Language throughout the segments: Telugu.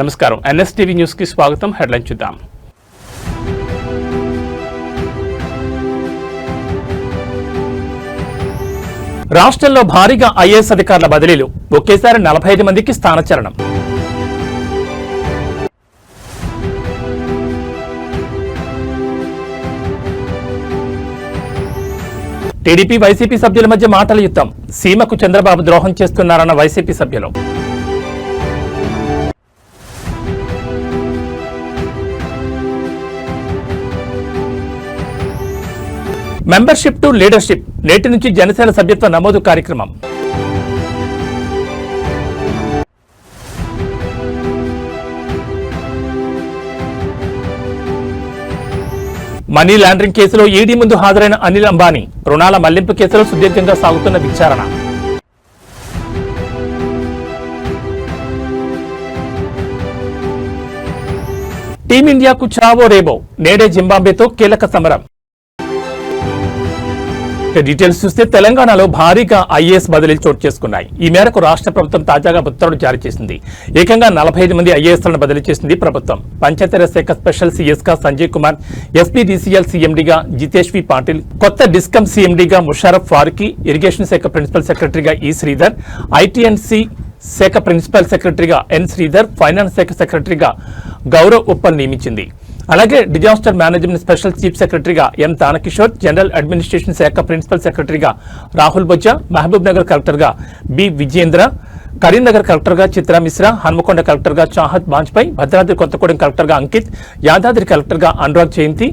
నమస్కారం ఎన్ఎస్టీవీ న్యూస్ కి స్వాగతం. హెడ్లైన్ చూద్దాం. రాష్ట్రంలో భారీగా ఐఏఎస్ అధికారుల బదిలీలు, ఒకేసారి 45 మందికి స్థానచలనం. టీడీపీ వైసీపీ సభ్యుల మధ్య మాటల యుద్ధం, సీమకు చంద్రబాబు ద్రోహం చేస్తున్నారన్న వైసీపీ సభ్యులు. మెంబర్షిప్ టు లీడర్షిప్, నేటి నుంచి జనసేన సభ్యత్వ నమోదు కార్యక్రమం. మనీ లాండరింగ్ కేసులో ఈడీ ముందు హాజరైన అనిల్ అంబానీ, రుణాల మళ్లింపు కేసులో సుదీర్ఘంగా సాగుతున్న విచారణ. టీమిండియాకు చావో రేబో, నేడే జింబాబ్వేతో కీలక సమరం. డీటెయిల్స్ చూస్తే తెలంగాణలో భారీగా ఐఏఎస్ బదిలీలు చోటు చేసుకున్నాయి. ఈ మేరకు రాష్ట్ర ప్రభుత్వం తాజాగా ఉత్తర్వులు జారీ చేసింది. ఏకంగా 45 మంది ఐఏఎస్లను బదిలీ చేసింది ప్రభుత్వం. పంచాయతీరాజ్ శాఖ స్పెషల్ సీఎస్ గా సంజయ్ కుమార్, ఎస్పీడీసీఎల్ సీఎండీగా జితేష్ వి పాటిల్, కొత్త డిస్కమ్ సీఎండీగా ముషారఫ్ ఫారూఖీ, ఇరిగేషన్ శాఖ ప్రిన్సిపల్ సెక్రటరీగా ఈ శ్రీధర్, ఐటీఎన్సీ శాఖ ప్రిన్సిపల్ సెక్రటరీగా ఎన్ శ్రీధర్, ఫైనాన్స్ శాఖ సెక్రటరీగా గౌరవ్ ఉప్పల్ నియమించింది. అలాగే డిజాస్టర్ మేనేజ్మెంట్ స్పెషల్ చీఫ్ సెక్రటరీగా ఎం తానకిషోర్, జనరల్ అడ్మినిస్ట్రేషన్ శాఖ ప్రిన్సిపల్ సెక్రటరీగా రాహుల్ బొజ్జా, మహబూబ్ నగర్ కలెక్టర్గా బి విజయేంద్ర, కరీంనగర్ కలెక్టర్గా చిత్రా మిశ్రా, హన్మకొండ కలెక్టర్గా చాహత్ బాజ్పాయ్, భద్రాద్రి కొత్తగూడెం కలెక్టర్గా అంకిత్, యాదాద్రి కలెక్టర్గా అనురాగ్ జయంతి,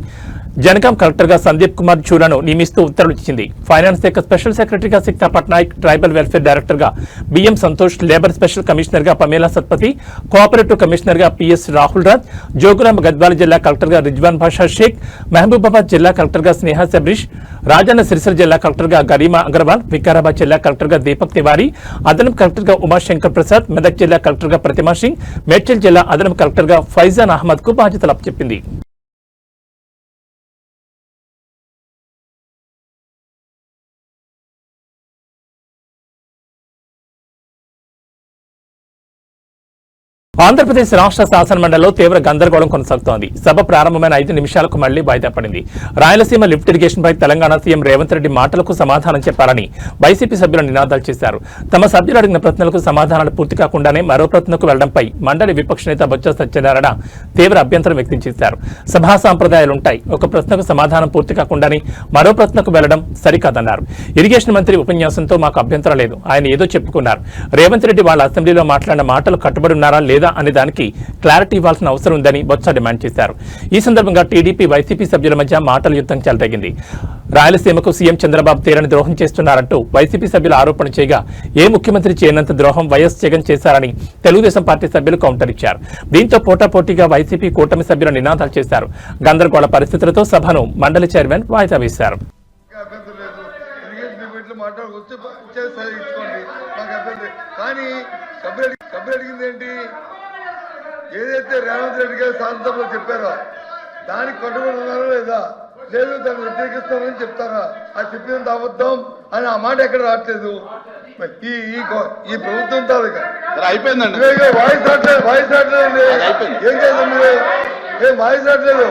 జనగాం కలెక్టర్గా సందీప్ కుమార్ చూడాను నియమిస్తూ ఉత్తర్వులు ఇచ్చింది. ఫైనాన్స్ శాఖ స్పెషల్ సెక్రటరీగా సిక్తా పట్నాయక్, ట్రైబల్ వెల్ఫేర్ డైరెక్టర్గా బిఎం సంతోష్, లేబర్ స్పెషల్ కమిషనర్గా పమేలా సత్పతి, కోఆపరేటివ్ కమిషనర్గా పిఎస్ రాహుల్ రాజ్, జోగులాంబ గద్వాల జిల్లా కలెక్టర్గా రిజ్వాన్ బాషా షేక్, మహబూబాబాద్ జిల్లా కలెక్టర్గా స్నేహ సబ్రీష్, రాజన్న సిరిసిల్ల జిల్లా కలెక్టర్గా గరీమా అగర్వాల్, వికారాబాద్ జిల్లా కలెక్టర్గా దీపక్ తివారీ, అదనపు కలెక్టర్గా ఉమాశంకర్ ప్రసాద్, మెదక్ జిల్లా కలెక్టర్గా ప్రతిమా సింగ్, మేడ్చల్ జిల్లా అదనపు కలెక్టర్గా ఫైజాన్ అహ్మద్ కు బాధ్యతలు అప్పచెప్పింది. ఆంధ్రప్రదేశ్ రాష్ట్ర శాసనమండలిలో తీవ్ర గందరగోళం కొనసాగుతోంది. సభ ప్రారంభమైన 5 నిమిషాలకు మళ్లీ వాయిదా పడింది. రాయలసీమ లిఫ్ట్ ఇరిగేషన్పై తెలంగాణ సీఎం రేవంత్ రెడ్డి మాటలకు సమాధానం చెప్పారని వైసీపీ సభ్యులు నినాదాలు చేశారు. తమ సభ్యులు అడిగిన ప్రశ్నలకు సమాధానాలు పూర్తి కాకుండానే మరో ప్రశ్నకు వెళ్లడంపై మండలి విపక్ష నేత బొత్స సత్యనారాయణ తీవ్ర అభ్యంతరం వ్యక్తం చేశారు. సభా సాంప్రదాయాలుంటాయి, ఒక ప్రశ్నకు సమాధానం పూర్తి కాకుండానే మరో ప్రశ్నకు వెళ్లడం సరికాదన్నారు. ఇరిగేషన్ మంత్రి ఉపన్యాసంతో మాకు అభ్యంతరం లేదు, ఆయన ఏదో చెప్పుకున్నారు. రేవంత్ రెడ్డి వాళ్ళ అసెంబ్లీలో మాట్లాడిన మాటలు కట్టుబడి ఉన్నారా లేదా అనే దానికి క్లారిటీ ఇవ్వాల్సిన అవసరం ఉందని బొత్స డిమాండ్ చేశారు. ఈ సందర్భంగా టీడీపీ వైసీపీ సభ్యుల మధ్య మాటల యుద్ధం చెలరేగింది. రాయలసీమకు సీఎం చంద్రబాబు తీరని ద్రోహం చేస్తున్నారంటూ వైసీపీ సభ్యులు ఆరోపణ చేయగా, ఏ ముఖ్యమంత్రి చేయనంత ద్రోహం వైఎస్ జగన్ చేశారని తెలుగుదేశం పార్టీ సభ్యులు కౌంటర్ ఇచ్చారు. దీంతో పోటాపోటీగా వైసీపీ కూటమి సభ్యులు నినాదాలు చేశారు. గందరగోళ పరిస్థితులతో సభను మండలి చైర్మన్ వాయిదా వేశారు. ఏదైతే రేవంత్ రెడ్డి గారు శాసనసభలో చెప్పారో దానికి కట్టుబడి ఉన్నారో లేదా, లేదు దాన్ని వ్యతిరేకిస్తామని చెప్తారా? అది చెప్పింది అబద్ధం అని ఆ మాట ఎక్కడ రావట్లేదు. ఈ ప్రభుత్వం తాలూకా అయిపోయిందండి. వాయిస్ రావట్లేదు, వాయిస్ రావట్లేదండి. ఏం చేద్దాం మీరు? ఏం వాయిస్ రావట్లేదు.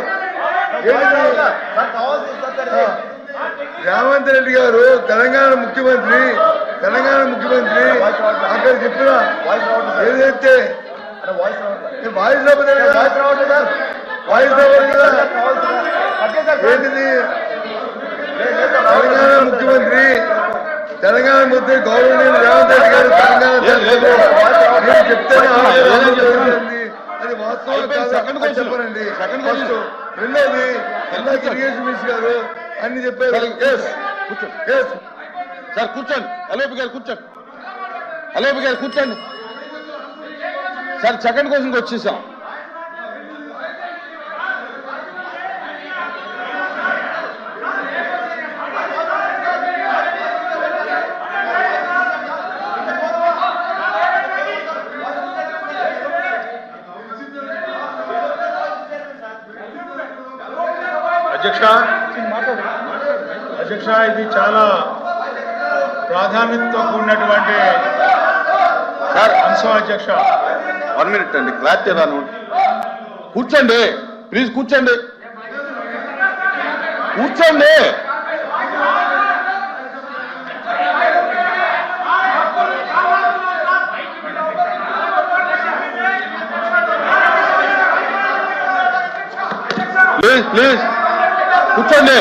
రేవంత్ రెడ్డి గారు తెలంగాణ ముఖ్యమంత్రి అక్కడ చెప్పిన ఏదైతే వాయిస్ ఏంటిది, తెలంగాణ ముఖ్యమంత్రి గౌరవనీయులు రేవంత్ రెడ్డి గారు తెలంగాణ చెప్తేనే అది వాస్తవం చెప్పనండి. రెండోది ఇరిగేషన్ మినిస్టర్ గారు అన్ని చెప్పారు. సార్ కూర్చోండి, అలేపి గారు కూర్చోండి. సార్ సెకండ్ క్వశ్చన్కి వచ్చేసాం. అధ్యక్ష, ఇది చాలా ప్రాధాన్యతతో కూడినటువంటి అంశం అధ్యక్ష. 1 minute అండి, క్లారిటీ రాను. కూర్చోండి ప్లీజ్, కూర్చోండి కూర్చోండి. ప్లీజ్ ప్లీజ్ కూర్చోండి.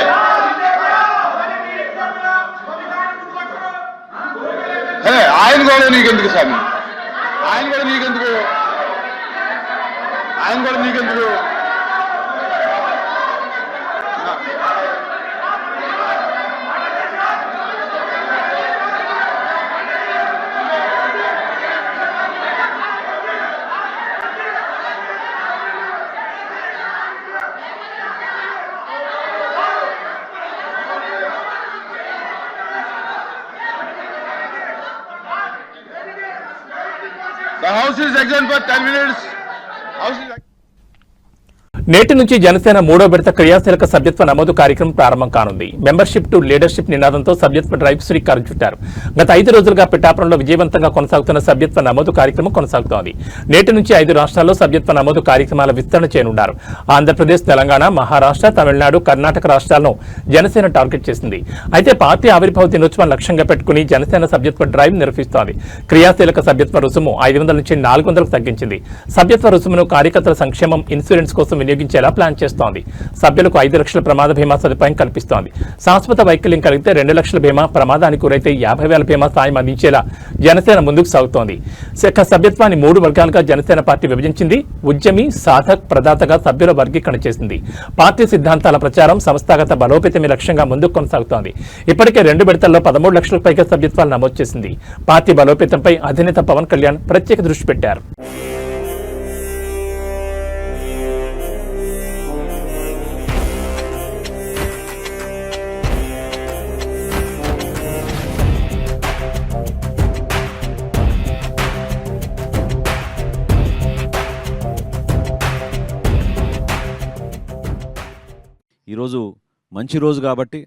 ఆయన కూడా నీకెందుకు స్వామి, ఆయన కూడా నీకెందుకు, ఆయన కూడా నీకెందుకు. The house is adjourned for 10 minutes. House is... నేటి నుంచి జనసేన 3వ విడత క్రియాశీలక సభ్యత్వ నమోదు కార్యక్రమం ప్రారంభం కానుంది. మెంబర్షిప్ టు లీడర్షిప్ నినాదంతో సభ్యత్వ డ్రైవ్ శ్రీకారం చుట్టారు. గత 5 రోజులుగా పిఠాపురంలో విజయవంతంగా కొనసాగుతున్న సభ్యత్వ నమోదు కార్యక్రమం కొనసాగుతోంది. నేటి నుంచి 5 రాష్ట్రాల్లో సభ్యత్వ నమోదు కార్యక్రమాల విస్తరణ చేయనున్నారు. ఆంధ్రప్రదేశ్, తెలంగాణ, మహారాష్ట్ర, తమిళనాడు, కర్ణాటక రాష్ట్రాలను జనసేన టార్గెట్ చేసింది. అయితే పార్టీ ఆవిర్భావ దినోత్సవం లక్ష్యంగా పెట్టుకుని జనసేన సభ్యత్వ డ్రైవ్ నిర్వహిస్తోంది. క్రియాశీలక సభ్యత్వ రుసుము 500 నుంచి 400కు తగ్గించింది. సభ్యత్వ రుసుమును కార్యకర్తల సంక్షేమం, ఇన్సూరెన్స్ కోసం వినియోగించేలా ప్లాన్ చేస్తోంది. సభ్యులకు 5 లక్షల ప్రమాద బీమా సదుపాయం కల్పిస్తోంది. శాశ్వత వైకల్యం కలిగితే 2 లక్షల బీమా, ప్రమాదానికి గురైతే 50,000 బీమా సాయం అందించేలా జనసేన ముందుకు సాగుతోంది. సభ్యత్వాన్ని 3 వర్గాలుగా జనసేన పార్టీ విభజించింది. ఉద్యమి, సాధక్, ప్రదాతగా సభ్యుల వర్గీకరణ చేసింది. పార్టీ సిద్ధాంతాల ప్రచారం, సంస్థాగత బలోపేతమే లక్ష్యంగా ముందుకు కొనసాగుతోంది. ఇప్పటికే 2 విడతల్లో 13 లక్షలకు పైగా సభ్యత్వాలు నమోదు చేసింది. పార్టీ బలోపేతంపై అధినేత పవన్ కళ్యాణ్ ప్రత్యేక దృష్టి పెట్టారు. ఈరోజు మంచి రోజు కాబట్టి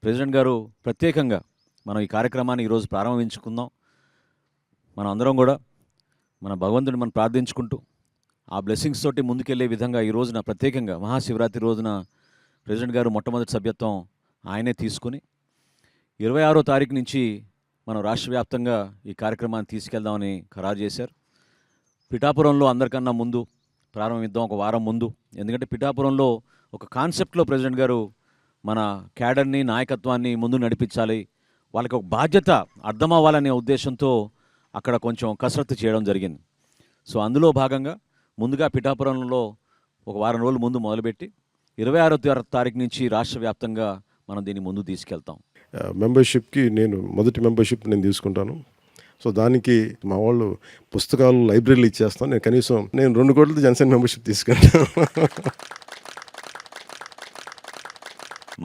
ప్రెసిడెంట్ గారు ప్రత్యేకంగా మనం ఈ కార్యక్రమాన్ని ఈరోజు ప్రారంభించుకుందాం. మనం అందరం కూడా మన భగవంతుని మనం ప్రార్థించుకుంటూ ఆ బ్లెస్సింగ్స్ తోటి ముందుకెళ్లే విధంగా ఈ రోజున ప్రత్యేకంగా మహాశివరాత్రి రోజున ప్రెసిడెంట్ గారు మొట్టమొదటి సభ్యత్వం ఆయనే తీసుకుని 26వ తారీఖు నుంచి మనం రాష్ట్ర వ్యాప్తంగా ఈ కార్యక్రమాన్ని తీసుకెళ్దామని ఖరారు చేశారు. పిఠాపురంలో అందరికన్నా ముందు ప్రారంభిద్దాం, ఒక వారం ముందు. ఎందుకంటే పిఠాపురంలో ఒక కాన్సెప్ట్లో ప్రెసిడెంట్ గారు మన క్యాడర్ని, నాయకత్వాన్ని ముందు నడిపించాలి, వాళ్ళకి ఒక బాధ్యత అర్థం అవ్వాలనే ఉద్దేశంతో అక్కడ కొంచెం కసరత్తు చేయడం జరిగింది. సో అందులో భాగంగా ముందుగా పిఠాపురంలో ఒక వారం రోజుల ముందు మొదలుపెట్టి 26వ తారీఖు నుంచి రాష్ట్ర వ్యాప్తంగా మనం దీన్ని ముందు తీసుకెళ్తాం. మెంబర్షిప్కి మొదటి మెంబర్షిప్ నేను తీసుకుంటాను. సో దానికి మా వాళ్ళు పుస్తకాలు లైబ్రరీలు ఇచ్చేస్తాను. నేను కనీసం 2 కోట్లతో జనసేన మెంబర్షిప్ తీసుకుంటాను.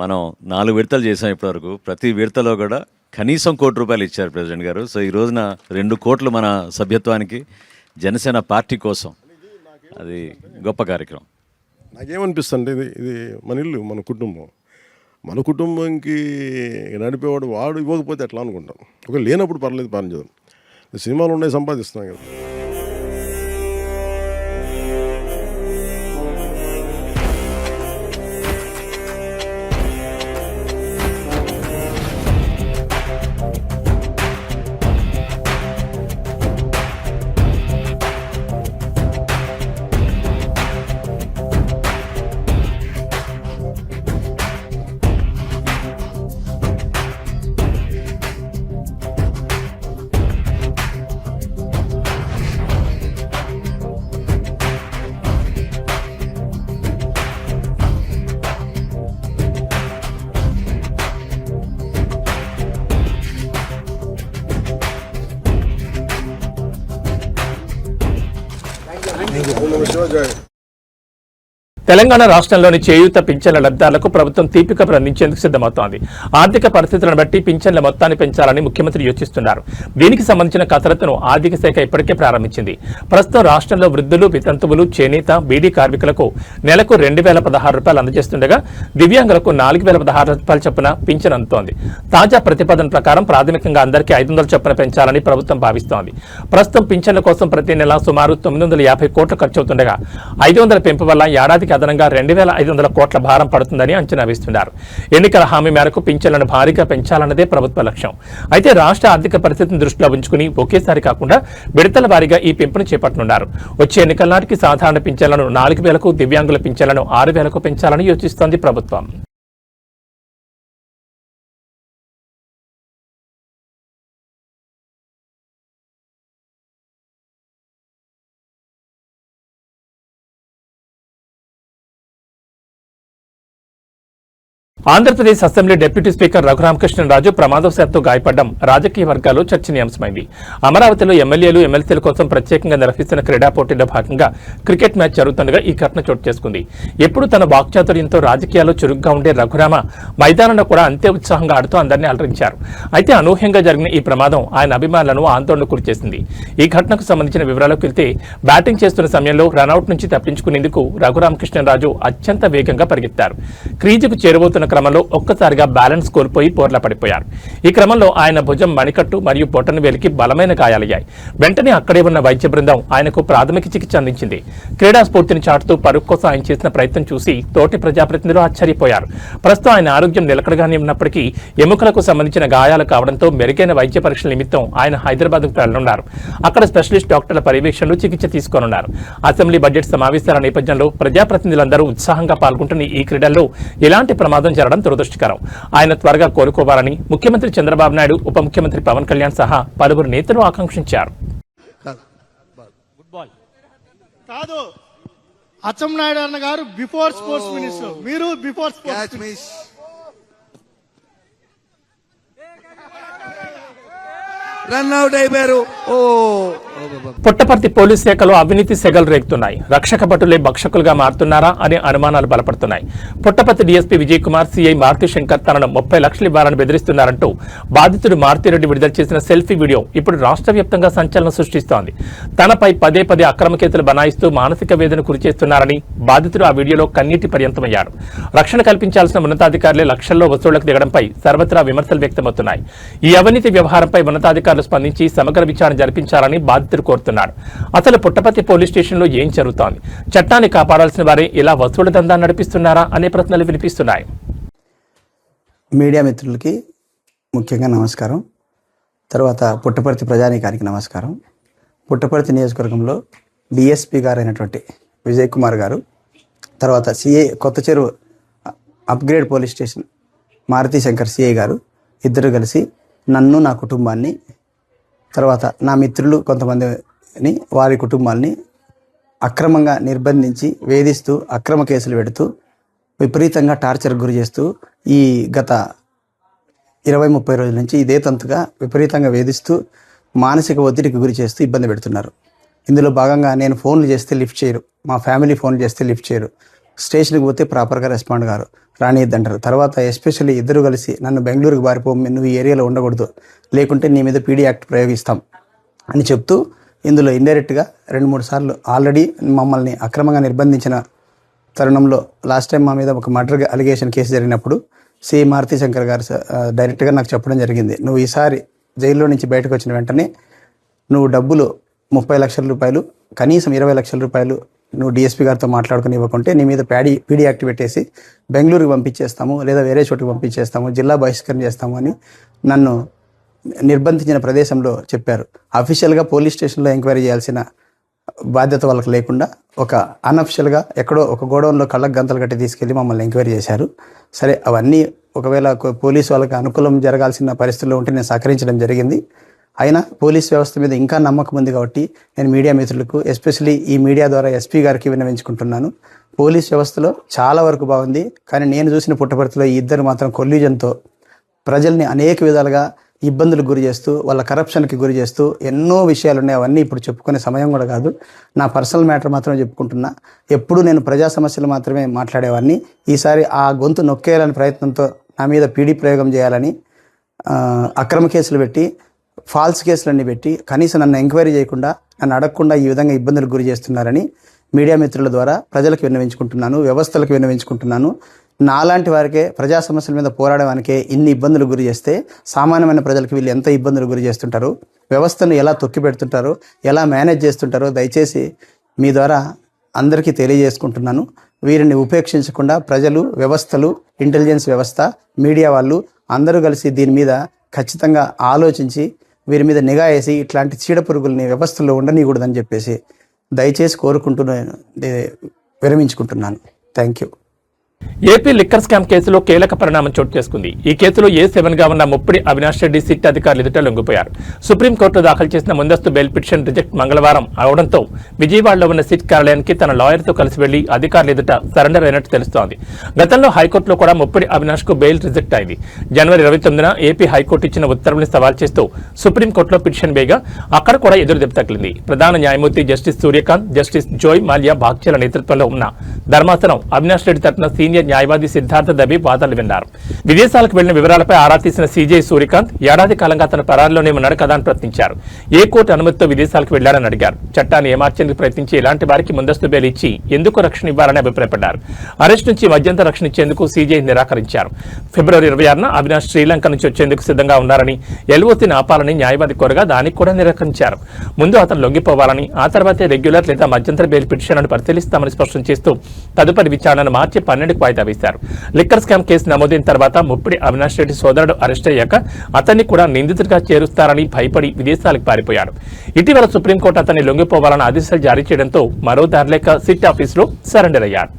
మనం 4 విడతలు చేసాం ఇప్పటివరకు. ప్రతి విడతలో కూడా కనీసం ₹1 కోటి ఇచ్చారు ప్రెసిడెంట్ గారు. సో ఈ రోజున 2 కోట్లు మన సభ్యత్వానికి జనసేన పార్టీ కోసం. అది గొప్ప కార్యక్రమం. నాకేమనిపిస్తుంది, ఇది మన ఇల్లు, మన కుటుంబం. మన కుటుంబంకి నడిపేవాడు వాడు ఇవ్వకపోతే ఎట్లా అనుకుంటాం. ఒక లేనప్పుడు పర్లేదు, పనిచేద్దాం. సినిమాలు ఉన్నాయి, సంపాదిస్తున్నాం కదా. తెలంగాణ రాష్ట్రంలోని చేయూత పింఛన్ల లబ్ధిదారులకు ప్రభుత్వం తీపి కబురు అందించేందుకు సిద్ధమవుతోంది. ఆర్థిక పరిస్థితులను బట్టి పింఛన్ల మొత్తాన్ని పెంచాలని ముఖ్యమంత్రి యోచిస్తున్నారు. దీనికి సంబంధించిన కసరత్తును ఆర్థిక శాఖ ఇప్పటికే ప్రారంభించింది. ప్రస్తుతం రాష్ట్రంలో వృద్ధులు, వితంతువులు, చేనేత, బీడీ కార్మికులకు నెలకు 2,016 రూపాయలు అందజేస్తుండగా దివ్యాంగులకు 4,016 రూపాయల చొప్పున పింఛన్ అందుతోంది. తాజా ప్రతిపాదన ప్రకారం ప్రాథమికంగా అందరికీ 500 చొప్పున పెంచాలని ప్రభుత్వం భావిస్తోంది. ప్రస్తుతం పింఛన్ల కోసం ప్రతి నెల సుమారు 950 కోట్లు ఖర్చవుతుండగా 500 పెంపు వల్ల ఏడాదికి అదనంగా 2,500 కోట్ల భారం పడుతుందని అంచనా వేస్తున్నారు. ఎన్నికల హామీ మేరకు పింఛన్లను భారీగా పెంచాలన్నదే ప్రభుత్వ లక్ష్యం. అయితే రాష్ట్ర ఆర్థిక పరిస్థితిని దృష్టిలో ఉంచుకుని ఒకేసారి కాకుండా విడతల వారీగా ఈ పెంపును చేపట్టనున్నారు. వచ్చే ఎన్నికల నాటికి సాధారణ పింఛన్లను 4,000కు, దివ్యాంగుల పింఛన్లను 6,000కు పెంచాలని యోచిస్తోంది ప్రభుత్వం. Andhra Pradesh assembly deputy speaker Raghu Rama Krishna Raju ప్రమాదవశాత్తు గాయపడడం రాజకీయ వర్గాల్లో చర్చనీయాంశమైంది. అమరావతిలో ఎమ్మెల్యేలు, ఎమ్మెల్సీల కోసం ప్రత్యేకంగా నిర్వహిస్తున్న క్రీడా పోటీల్లో భాగంగా క్రికెట్ మ్యాచ్ జరుగుతుండగా ఈ ఘటన చోటు చేసుకుంది. ఎప్పుడు తన వాక్చాతుర్యంతో రాజకీయాల్లో చురుగ్గా ఉండే రఘురామ మైదానంలో కూడా అంతే ఉత్సాహంగా ఆడుతూ అందరినీ అలరించారు. అయితే అనూహ్యంగా జరిగిన ఈ ప్రమాదం ఆయన అభిమానులను ఆందోళనకు గురిచేసింది. ఈ ఘటనకు సంబంధించిన వివరాలకు వెళ్తే బ్యాటింగ్ చేస్తున్న సమయంలో రనౌట్ నుంచి తప్పించుకునేందుకు రఘురామకృష్ణరాజు అత్యంత వేగంగా పరిగెత్తారు. క్రీజుకు చేరువవుతున్న క్రమంలో ఒక్కసారిగా బ్యాలెన్స్ కోల్పోయి బోర్లా పడిపోయారు. ఈ క్రమంలో ఆయన భుజం, మణికట్టు మరియు బొటన వేలికి బలమైన గాయాలయ్యాయి. వెంటనే అక్కడే ఉన్న వైద్య బృందం ఆయనకు ప్రాథమిక చికిత్స అందించింది. క్రీడా స్ఫూర్తిని చాటుతూ పరుగు కోసం ఆయన చేసిన ప్రయత్నం చూసి తోటి ప్రజాప్రతినిధులు ఆశ్చర్యపోయారు. ప్రస్తుతం ఆయన ఆరోగ్యం నిలకడగానే ఉన్నప్పటికీ ఎముకలకు సంబంధించిన గాయాలు కావడంతో మెరుగైన వైద్య పరీక్షల నిమిత్తం ఆయన హైదరాబాద్కు వెళ్లనున్నారు. అక్కడ స్పెషలిస్ట్ డాక్టర్ల పర్యవేక్షణలో చికిత్స తీసుకోనున్నారు. అసెంబ్లీ బడ్జెట్ సమావేశాల నేపథ్యంలో ప్రజాప్రతినిధులందరూ ఉత్సాహంగా పాల్గొంటున్న ఈ క్రీడల్లో ఎలాంటి ప్రమాదం జరగడం దురదృష్టకరం. ఆయన త్వరగా కోలుకోవాలని ముఖ్యమంత్రి చంద్రబాబు నాయుడు, ఉప ముఖ్యమంత్రి పవన్ కళ్యాణ్ సహా పలువురు నేతలు ఆకాంక్షించారు. కాదు, అచ్చెన్నాయుడు అన్న గారు బిఫోర్ స్పోర్ట్స్ మినిస్టర్, మీరు బిఫోర్ స్పోర్ట్స్ రన్ అవుట్ అయిపోయారు. పుట్టపర్తి పోలీస్ శాఖలో అవినీతి సెగలు రేగుతున్నాయి. రక్షక భటులే భక్షకులుగా మారుతున్నారా అనే అనుమానాలు బలపడుతున్నాయి. పుట్టపర్తి డీఎస్పీ విజయ్ కుమార్, సీఐ మారుతి శంకర్ తనను 30 లక్షలు ఇవ్వాలని బెదిరిస్తున్నారంటూ బాధితుడు మారుతిరెడ్డి విడుదల చేసిన సెల్ఫీ వీడియో ఇప్పుడు రాష్ట్ర వ్యాప్తంగా సంచలనం సృష్టిస్తోంది. తనపై పదే పదే అక్రమ కేసులు బనాయిస్తూ మానసిక వేదన గురిచేస్తున్నారని బాధితుడు ఆ వీడియోలో కన్నీటి పర్యంతమయ్యాడు. రక్షణ కల్పించాల్సిన ఉన్నతాధికారులే లక్షల్లో వసూళ్లకు దిగడంపై సర్వత్రా విమర్శలు వ్యక్తమవుతున్నాయి. ఈ అవినీతి వ్యవహారంపై ఉన్నతాధికారులు స్పందించి సమగ్ర విచారణ జరిపించాలని బాధితుడు కోరుతున్నాడు. అసలు పుట్టపర్తి పోలీస్ స్టేషన్లో ఏం జరుగుతోంది? చట్టాన్ని కాపాడాల్సిన వారే ఇలా వసూళ్ల దందా నడిపిస్తున్నారా అనే ప్రశ్నలు వినిపిస్తున్నాయి. మీడియా మిత్రులకి ముఖ్యంగా నమస్కారం. తర్వాత పుట్టపర్తి ప్రజానీకానికి నమస్కారం. పుట్టపర్తి నియోజకవర్గంలో డిఎస్పీ గారు అయినటువంటి విజయ్ కుమార్ గారు, తర్వాత CI Kothacheruvu upgrade police station Maruthi Shankar CI గారు ఇద్దరు కలిసి నన్ను, నా కుటుంబాన్ని, తర్వాత నా మిత్రులు కొంతమందిని, వారి కుటుంబాల్ని అక్రమంగా నిర్బంధించి వేధిస్తూ అక్రమ కేసులు పెడుతూ విపరీతంగా టార్చర్ గురి చేస్తూ ఈ గత 20-30 రోజుల నుంచి ఇదే తంతుగా విపరీతంగా వేధిస్తూ మానసిక ఒత్తిడికి గురి చేస్తూ ఇబ్బంది పెడుతున్నారు. ఇందులో భాగంగా నేను ఫోన్లు చేస్తే లిఫ్ట్ చేయరు, మా ఫ్యామిలీ ఫోన్లు చేస్తే లిఫ్ట్ చేయరు, స్టేషన్కి పోతే ప్రాపర్గా రెస్పాండ్ గారు, రానియద్దంటారు. తర్వాత ఎస్పెషల్లీ ఇద్దరు కలిసి నన్ను బెంగళూరుకి పారిపో, నువ్వు ఈ ఏరియాలో ఉండకూడదు, లేకుంటే నీ మీద పీడీ యాక్ట్ ప్రయోగిస్తాం అని చెప్తూ ఇందులో ఇండైరెక్ట్గా 2-3 సార్లు ఆల్రెడీ మమ్మల్ని అక్రమంగా నిర్బంధించిన తరుణంలో లాస్ట్ టైం మా మీద ఒక మర్డర్ అలిగేషన్ కేసు జరిగినప్పుడు సి మారుతి శంకర్ గారు డైరెక్ట్గా నాకు చెప్పడం జరిగింది, నువ్వు ఈసారి జైల్లో నుంచి బయటకు వచ్చిన వెంటనే నువ్వు డబ్బులు 30 లక్షల రూపాయలు, కనీసం 20 లక్షల రూపాయలు నువ్వు డిఎస్పీ గారితో మాట్లాడుకుని ఇవ్వకుంటే నీ మీద పీడీ యాక్ట్ పెట్టేసి బెంగళూరుకి పంపించేస్తాము, లేదా వేరే చోటుకి పంపించేస్తాము, జిల్లా బహిష్కరణ చేస్తాము అని నన్ను నిర్బంధించిన ప్రదేశంలో చెప్పారు. అఫీషియల్గా పోలీస్ స్టేషన్లో ఎంక్వైరీ చేయాల్సిన బాధ్యత వాళ్ళకి లేకుండా ఒక అన్అఫిషియల్గా ఎక్కడో ఒక గోడౌన్లో కళ్ళకు గంతలు కట్టి తీసుకెళ్లి మమ్మల్ని ఎంక్వైరీ చేశారు. సరే, అవన్నీ ఒకవేళ పోలీసు వాళ్ళకి అనుకూలం జరగాల్సిన పరిస్థితుల్లో ఉంటే నేను సహకరించడం జరిగింది. అయినా పోలీస్ వ్యవస్థ మీద ఇంకా నమ్మకం ఉంది కాబట్టి నేను మీడియా మిత్రులకు, ఎస్పెషలీ ఈ మీడియా ద్వారా ఎస్పీ గారికి విన్నవించుకుంటున్నాను. పోలీస్ వ్యవస్థలో చాలా వరకు బాగుంది, కానీ నేను చూసిన పుట్టపర్తిలో ఈ ఇద్దరు మాత్రం కొల్యూజన్తో ప్రజల్ని అనేక విధాలుగా ఇబ్బందులకు గురి చేస్తూ వాళ్ళ కరప్షన్కి గురి చేస్తూ ఎన్నో విషయాలు ఉన్నాయి. అవన్నీ ఇప్పుడు చెప్పుకునే సమయం కూడా కాదు. నా పర్సనల్ మ్యాటర్ మాత్రమే చెప్పుకుంటున్నా. ఎప్పుడు నేను ప్రజా సమస్యలు మాత్రమే మాట్లాడేవాడిని. ఈసారి ఆ గొంతు నొక్కేయాలని ప్రయత్నంతో నా మీద పీడీ ప్రయోగం చేయాలని అక్రమ కేసులు పెట్టి, ఫాల్స్ కేసులన్నీ పెట్టి, కనీసం నన్ను ఎంక్వైరీ చేయకుండా, నన్ను అడగకుండా ఈ విధంగా ఇబ్బందులకు గురి చేస్తున్నారని మీడియా మిత్రుల ద్వారా ప్రజలకు విన్నవించుకుంటున్నాను, వ్యవస్థలకు విన్నవించుకుంటున్నాను. నాలాంటి వారికే ప్రజా సమస్యల మీద పోరాడడానికే ఇన్ని ఇబ్బందులు గురి చేస్తే సామాన్యమైన ప్రజలకు వీళ్ళు ఎంత ఇబ్బందులు గురి చేస్తుంటారు, వ్యవస్థను ఎలా తొక్కి పెడుతుంటారో, ఎలా మేనేజ్ చేస్తుంటారో దయచేసి మీ ద్వారా అందరికీ తెలియజేసుకుంటున్నాను. వీరిని ఉపేక్షించకుండా ప్రజలు, వ్యవస్థలు, ఇంటెలిజెన్స్ వ్యవస్థ, మీడియా వాళ్ళు అందరూ కలిసి దీని మీద ఖచ్చితంగా ఆలోచించి వీరి మీద నిఘా వేసి ఇట్లాంటి చీడపురుగుల్ని వ్యవస్థలో ఉండనీయకూడదని చెప్పేసి దయచేసి కోరుకుంటూ విరమించుకుంటున్నాను. Thank you. AP liquor scam కేసులో కీలక పరిణామం చోటు చేసుకుంది. ఈ కేసులో A7 గా ఉన్న ముప్పిడి అవినాష్ రెడ్డి సిట్ అధికారులు ఎదుట లొంగిపోయారు. సుప్రీంకోర్టులో దాఖలు చేసిన ముందస్తు బెయిల్ పిటిషన్ రిజెక్ట్ మంగళవారం అవడంతో విజయవాడలో ఉన్న సిట్ కార్యాలయానికి తన లాయర్తో కలిసి వెళ్లి అధికారులు ఎదుట సరెండర్ అయినట్టు తెలుస్తోంది. గతంలో హైకోర్టులో కూడా ముప్పిడి అవినాష్ కు బెయిల్ రిజెక్ట్ అయింది. జనవరి 29న ఏపీ హైకోర్టు ఇచ్చిన ఉత్తర్వుల్ని సవాల్ చేస్తూ సుప్రీంకోర్టులో పిటిషన్ వేయగా అక్కడ కూడా ఎదురు దెబ్బ తగిలింది. ప్రధాన న్యాయమూర్తి జస్టిస్ సూర్యకాంత్, జస్టిస్ జోయ్ మాల్యా బాగ్చేల నేతృత్వంలో ఉన్న ధర్మాసనం అవినాష్ రెడ్డి తరఫున సీనియర్ న్యాయవాది సిద్ధార్థ దబీ వాదనలు విన్నారు. విదేశాలకు వెళ్లిన వివరాలపై ఆరా తీసిన సీజే సూర్యకాంత్ ఏడాది కాలంగా తన పరారిలోనే ఉన్నాడు కదా అని ప్రశ్నించారు. ఏ కోర్టు అనుమతితో విదేశాలకు వెళ్లారని అడిగారు. చట్టాన్ని ఏమార్చేందుకు ప్రయత్నించి ఇలాంటి వారికి ముందస్తు బెయిల్ ఇచ్చి ఎందుకు రక్షణ ఇవ్వాలని అభిప్రాయపడ్డారు. అరెస్ట్ నుంచి మధ్యంతర రక్షణ ఇచ్చేందుకు సీజే నిరాకరించారు. ఫిబ్రవరి 26న అవినాష్ శ్రీలంక నుంచి వచ్చేందుకు సిద్ధంగా ఉన్నారని, ఎల్ఓసీని ఆపాలని న్యాయవాది కోరగా దానికి కూడా నిరాకరించారు. ముందు అతను లొంగిపోవాలని, ఆ తర్వాతే రెగ్యులర్ లేదా మధ్యంతర బెయిల్ పిటిషన్లను పరిశీలిస్తామని స్పష్టం చేస్తూ తదుపరి విచారణను మార్చి 12కు వాయిదా వేశారు. లిక్కర్ స్కామ్ కేసు నమోదైన తర్వాత ముప్పిడి అవినాష్ రెడ్డి సోదరుడు అరెస్ట్ అయ్యాక అతన్ని కూడా నిందితుడిగా చేరుస్తారని భయపడి విదేశాలకు పారిపోయాడు. ఇటీవల సుప్రీంకోర్టు అతన్ని లొంగిపోవాలని ఆదేశాలు జారీ చేయడంతో మరో దారిలేక సిట్ ఆఫీసులో సరెండర్ అయ్యాడు.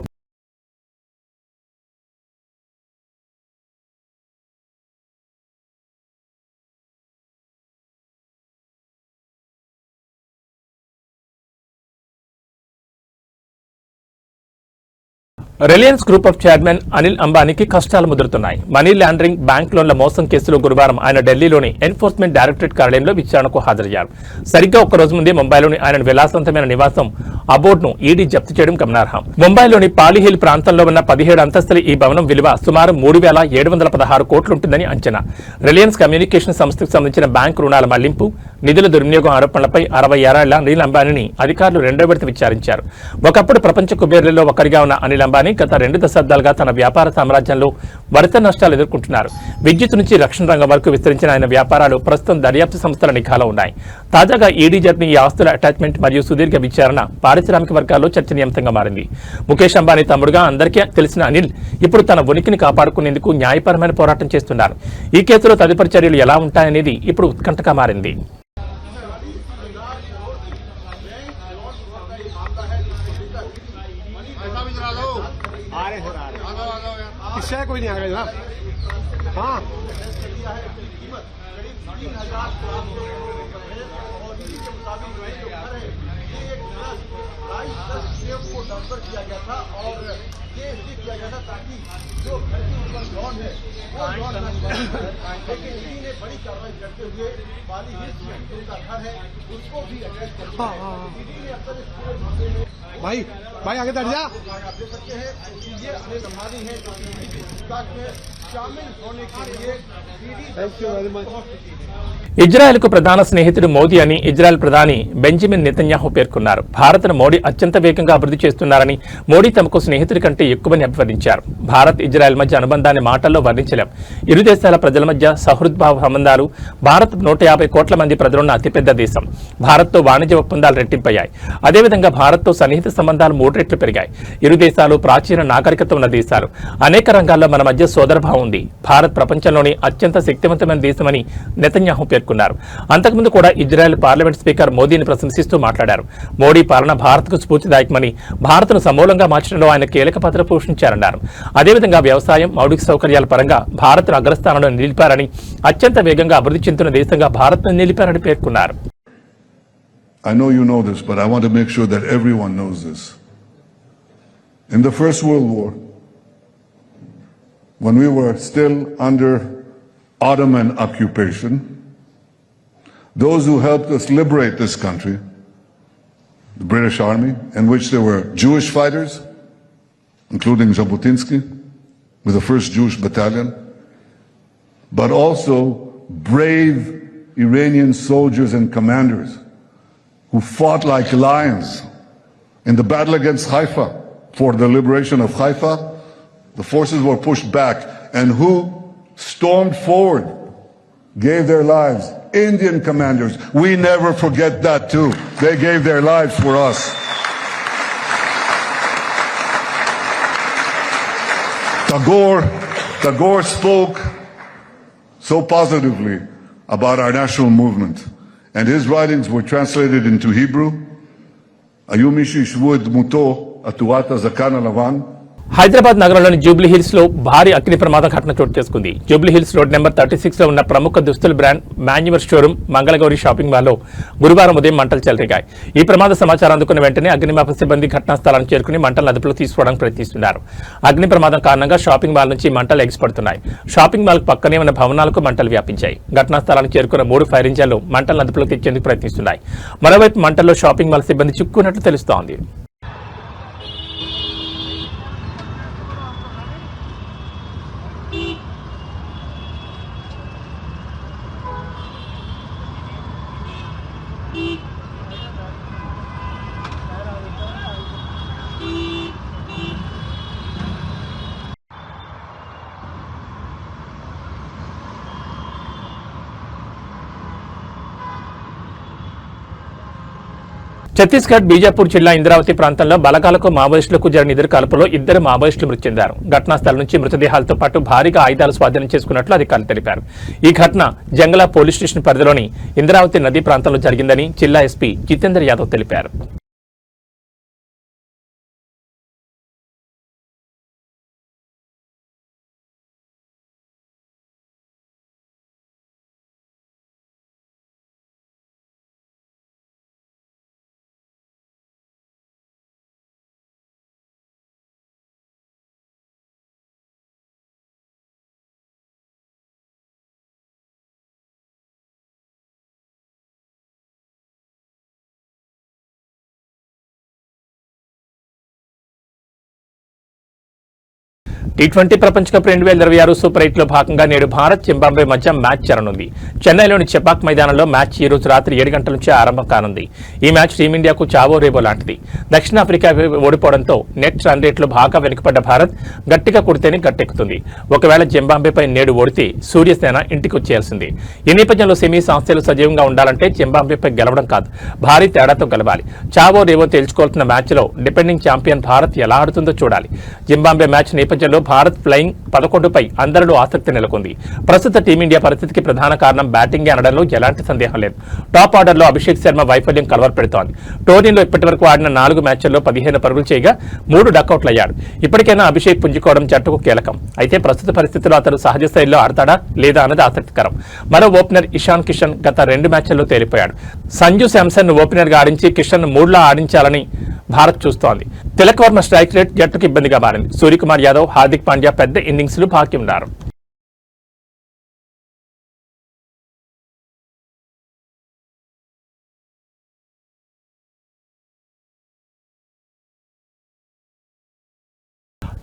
Reliance group of chairman Anil అంబానీకి కష్టాలు ముదురుతున్నాయి. మనీ లాండరింగ్, బ్యాంక్ లోన్ల మోసం కేసులో గురువారం ఆయన ఢిల్లీలోని ఎన్ఫోర్స్మెంట్ డైరెక్టరేట్ కార్యాలయంలో విచారణకు హాజరయ్యారు. సరిగ్గా ఒక్కరోజు ముందే ముంబైలోని ఆయన విలాసవంతమైన నివాసం అబోర్డ్ను ఈడీ జప్తు చేయడం గమనార్హం. ముంబైలోని పాలీహిల్ ప్రాంతంలో ఉన్న 17 అంతస్తుల ఈ భవనం విలువ సుమారు 3,716 కోట్లుంటుందని అంచనా. రిలయన్స్ కమ్యూనికేషన్ సంస్థకు సంబంధించిన బ్యాంకు రుణాల మళ్లింపు, నిధుల దుర్వినియోగం ఆరోపణలపై 60 ఏళ్ల అనిల్ అంబానీని అధికారులు రెండో విడత విచారించారు. ఒకప్పుడు ప్రపంచ కుబేర్లలో ఒకరిగా ఉన్న అనిల్ అంబానీ గత 2 దశాబ్దాలుగా తన వ్యాపార సామ్రాజ్యంలో వరుస నష్టాలు ఎదుర్కొంటున్నారు. విద్యుత్ నుంచి రక్షణ రంగం వరకు విస్తరించిన ఆయన వ్యాపారాలు ప్రస్తుతం దర్యాప్తు సంస్థల నిఘాలో ఉన్నాయి. తాజాగా ఈడీ జరిపిన ఈ ఆస్తుల అటాచ్మెంట్ మరియు సుదీర్ఘ విచారణ పారిశ్రామిక వర్గాల్లో చర్చనీయాంశంగా మారింది. ముఖేష్ అంబానీ తమ్ముడుగా అందరికీ తెలిసిన అనిల్ ఇప్పుడు తన ఉనికిని కాపాడుకునేందుకు న్యాయపరమైన పోరాటం చేస్తున్నారు. ఈ కేసులో తదుపరి చర్యలు ఎలా ఉంటాయనేది ఇప్పుడు ఉత్కంఠగా మారింది. इससे कोई नहीं आ गया जनाब। हाँ को ट्रांसफर किया गया था और ये इसलिए किया गया था ताकि जो घर के ऊपर लॉन है वो लॉन लेकिन इसी ने बड़ी कार्रवाई करते हुए वाली हिल्स में उनका घर है उसको भी अटैच कर दिया। अब तक इस पूरे मामले में भाई आगे बढ़ जा। आप देख सकते हैं कि ये अनिल अंबानी है जो में शामिल होने के लिए ఇజ్రాయెల్కు ప్రధాన స్నేహితుడు మోదీ అని ఇజ్రాయెల్ ప్రధాని బెంజమిన్ నెతన్యాహు పేర్కొన్నారు. భారత్ను మోడీ అత్యంత వేగంగా అభివృద్ధి చేస్తున్నారని, మోడీ తమకు స్నేహితుడి కంటే ఎక్కువని అభివర్ణించారు. భారత్ ఇజ్రాయెల్ మధ్య అనుబంధాన్ని మాటల్లో వర్ణించలేం. ఇరు దేశాల ప్రజల మధ్య సహృద్భావ సంబంధాలు. భారత్ 150 కోట్ల మంది ప్రజలున్న అతిపెద్ద దేశం. భారత్తో వాణిజ్య ఒప్పందాలు రెట్టింపయ్యాయి. అదేవిధంగా భారత్తో సన్నిహిత సంబంధాలు 3 రెట్లు పెరిగాయి. ఇరు దేశాలు ప్రాచీన నాగరికత ఉన్న దేశాలు. అనేక రంగాల్లో మన మధ్య సోదరభావం ఉంది. భారత్ ప్రపంచంలోని అత్యంత శక్తివంతమైన దేశమని నెతన్యాహు పేర్కొన్నారు. అంతకుముందు కూడా ఇజ్రాయెల్ పార్లమెంట్ స్పీకర్ మోదీని ప్రశంసిస్తూ మాట్లాడారు. మోడీ పాలన భారత్కు స్ఫూర్తిదాయకమని, భారత్ను సమూలంగా మార్చడంలో ఆయన కీలక పాత్ర పోషించారన్నారు. అదేవిధంగా వ్యవసాయం, మౌలిక సౌకర్యాల పరంగా భారత్ను అగ్రస్థానంలో నిలిపారని, అత్యంత వేగంగా అభివృద్ధి చెందుతున్న దేశంగా భారత్ను నిలిపారని పేర్కొన్నారు. I know you know this, but I want to make sure that everyone knows this. In the First World War, when we were still under Ottoman occupation, those who helped us liberate this country, the British Army, in which there were Jewish fighters, including Jabotinsky, with the 1st Jewish Battalion, but also brave Iranian soldiers and commanders who fought like lions in the battle against Haifa for the liberation of Haifa. The forces were pushed back, and who stormed forward, gave their lives? Indian commanders. We never forget that too. They gave their lives for us. Tagore spoke so positively about our national movement, and his writings were translated into Hebrew. Ayumi shishvu et dmuto aturat hazakan halavan. Hyderabad నగరంలోని జూబ్లీ హిల్స్ లో భారీ అగ్ని ప్రమాదం ఘటన చోటు చేసుకుంది. జూబ్లీ హిల్స్ రోడ్ నెంబర్ 36 లో ఉన్న ప్రముఖ దుస్తుల brand manoeuvre showroom Mangala Gauri shopping మాల్లో గురువారం ఉదయం మంటలు చెలరేగాయి. ఈ ప్రమాద సమాచారం అందుకున్న వెంటనే అగ్నిమాపక సిబ్బంది ఘటనా స్థలానికి చేరుకుని మంటలను అదుపులోకి తీసుకోవడానికి ప్రయత్నిస్తున్నారు. అగ్ని ప్రమాదం కారణంగా షాపింగ్ మాల్ నుంచి మంటలు ఎగిసిపడుతున్నాయి. షాపింగ్ మాల్ పక్కనే ఉన్న భవనాలకు మంటలు వ్యాపించాయి. ఘటనా స్థలానికి చేరుకున్న 3 ఫైర్ ఇంజన్లు మంటలను అదుపులోకి తెచ్చేందుకు ప్రయత్నిస్తున్నాయి. మరోవైపు మంటల్లో షాపింగ్ మాల్ సిబ్బంది చిక్కున్నట్లు తెలుస్తోంది. ఛత్తీస్గఢ్ బీజాపూర్ జిల్లా ఇంద్రావతి ప్రాంతంలో బలగాలకు మావోయిస్టులకు జరిగిన ఎదురు కాల్పులో 2 మావోయిస్టులు మృతి చెందారు. ఘటనా స్థలం నుంచి మృతదేహాలతో పాటు భారీగా ఆయుధాలు స్వాధీనం చేసుకున్నట్లు అధికారులు తెలిపారు. ఈ ఘటన జంగలా పోలీస్ స్టేషన్ పరిధిలోని ఇంద్రావతి నదీ ప్రాంతంలో జరిగిందని జిల్లా ఎస్పీ జితేందర్ యాదవ్ తెలిపారు. T20 ప్రపంచ కప్ 2026 సూపర్ 8 లో భాగంగా నేడు భారత్ జింబాబ్వే మధ్య మ్యాచ్ జరగనుంది. చెన్నైలోని చెపాక్ మైదానంలో మ్యాచ్ ఈ రోజు రాత్రి 7 గంటల నుంచి ఆరంభం కానుంది. ఈ మ్యాచ్ టీమిండియాకు చావో రేవో లాంటిది. దక్షిణాఫ్రికా ఓడిపోవడంతో నెట్ రన్ రేట్లో బాగా వెనుకబడ్డ భారత్ గట్టిగా కొడితేనే గట్టెక్కుతుంది. ఒకవేళ జింబాబ్వేపై నేడు ఓడితే సూర్యసేన ఇంటికి వచ్చేయాల్సింది. ఈ నేపథ్యంలో సెమీ సంస్థలు సజీవంగా ఉండాలంటే జింబాబ్వేపై గెలవడం కాదు, భారీ తేడాతో గెలవాలి. చావో రేవో తేల్చుకోవాల్సిన మ్యాచ్లో డిపెండింగ్ ఛాంపియన్ భారత్ ఎలా ఆడుతుందో చూడాలి. జింబాబ్వే మ్యాచ్ నేపథ్యంలో భారత్ ఫ్లయింగ్ 11పై అందరిలో ఆసక్తి నెలకొంది. ప్రస్తుత టీమిండియా పరిస్థితికి ప్రధాన కారణం బ్యాటింగే అనడంలో ఎలాంటి సందేహం లేదు. టాప్ ఆర్డర్లో అభిషేక్ శర్మ వైఫల్యం కలవరపెడుతోంది. టోర్నీలో ఇప్పటివరకు ఆడిన 4 మ్యాచ్ల్లో 15 పరుగులు చేయగా 3 డకౌట్లయ్యాడు. ఇప్పటికైనా అభిషేక్ పుంజుకోవడం జట్టుకు కీలకం. అయితే ప్రస్తుత పరిస్థితుల్లో అతను సహజ స్థాయిలో ఆడతాడా లేదా అన్నది ఆసక్తికరం. మరో ఓపెనర్ ఇషాన్ కిషన్ గత 2 మ్యాచ్ల్లో తేలిపోయాడు. సంజు శాంసన్ ఓపెనర్గా ఆడించి కిషన్ 3లా ఆడించాలని భారత్ చూస్తోంది. తిలక్ వర్మ స్ట్రైక్ రేట్ జట్టుకు ఇబ్బందిగా మారింది. సూర్యకుమార్ యాదవ్, హార్దిక్ పాండ్యా పెద్ద ఇన్నింగ్స్లు బాకీ ఉన్నారు.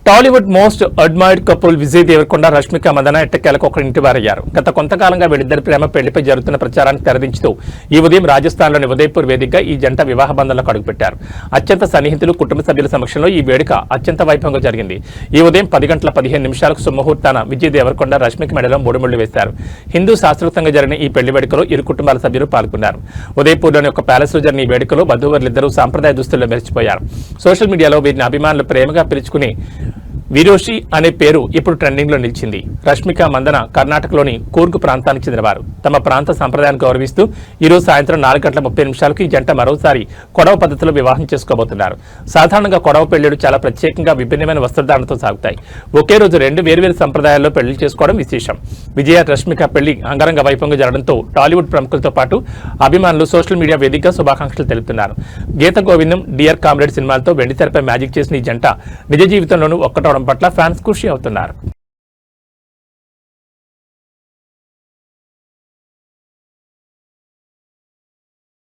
Tollywood most admired couple Vijay Deverakonda, Rashmika Mandanna ఎట్టకేలకు ఒక ఇంటివారయ్యారు. గత కొంతకాలంగా వీళ్ళిద్దరి ప్రేమ పెళ్లిపై జరుగుతున్న ప్రచారాన్ని తెరదించుతూ ఈ ఉదయం రాజస్థాన్లోని ఉదయ్పూర్ వేదికగా ఈ జంట వివాహ బంధంలోకి అడుగుపెట్టారు. అత్యంత సన్నిహితులు, కుటుంబ సభ్యుల సమక్షంలో ఈ వేడుక అత్యంత వైభవంగా జరిగింది. ఈ ఉదయం 10 గంటల 15 నిమిషాలకు సుముహూర్తాన విజయ్ దేవరకొండ రష్మిక మెడలో 3 ముళ్లు వేశారు. హిందూ శాస్త్రోక్తంగా జరిగిన ఈ పెళ్లి వేడుకలో ఇరు కుటుంబాల సభ్యులు పాల్గొన్నారు. ఉదయ్పూర్లోని ఒక ప్యాలెస్ లో జరిగిన ఈ వేడుకలో వధూవరులిద్దరూ సాంప్రదాయ దుస్తుల్లో మెరిచిపోయారు. సోషల్ మీడియాలో వీరిని అభిమానులు ప్రేమగా పిలుచుకుని విరోషి అనే పేరు ఇప్పుడు ట్రెండింగ్ లో నిలిచింది. రష్మిక మందన కర్ణాటకలోని కూర్గ్ ప్రాంతానికి చెందినవారు. తమ ప్రాంత సంప్రదాయాన్ని గౌరవిస్తూ ఈ రోజు సాయంత్రం 4 గంటల 30 నిమిషాలకు ఈ జంట మరోసారి కొడవ పద్ధతిలో వివాహం చేసుకోబోతున్నారు. సాధారణంగా కొడవ పెళ్లిళ్లు చాలా ప్రత్యేకంగా విభిన్నమైన వస్త్రధారణతో సాగుతాయి. ఒకే రోజు 2 వేర్వేరు సంప్రదాయాల్లో పెళ్లి చేసుకోవడం విశేషం. విజయ రష్మిక పెళ్లి అంగరంగ వైభవంగా జరగడంతో టాలీవుడ్ ప్రముఖులతో పాటు అభిమానులు సోషల్ మీడియా వేదికగా శుభాకాంక్షలు తెలుపుతున్నారు. గీత గోవిందం, డియర్ కామ్రేడ్ సినిమాలతో వెండితెరపై మ్యాజిక్ చేసిన ఈ జంట నిజ జీవితంలోనూ ఒక్కటవడం పట్ల ఫ్యాన్స్ ఖుషి అవుతున్నారు.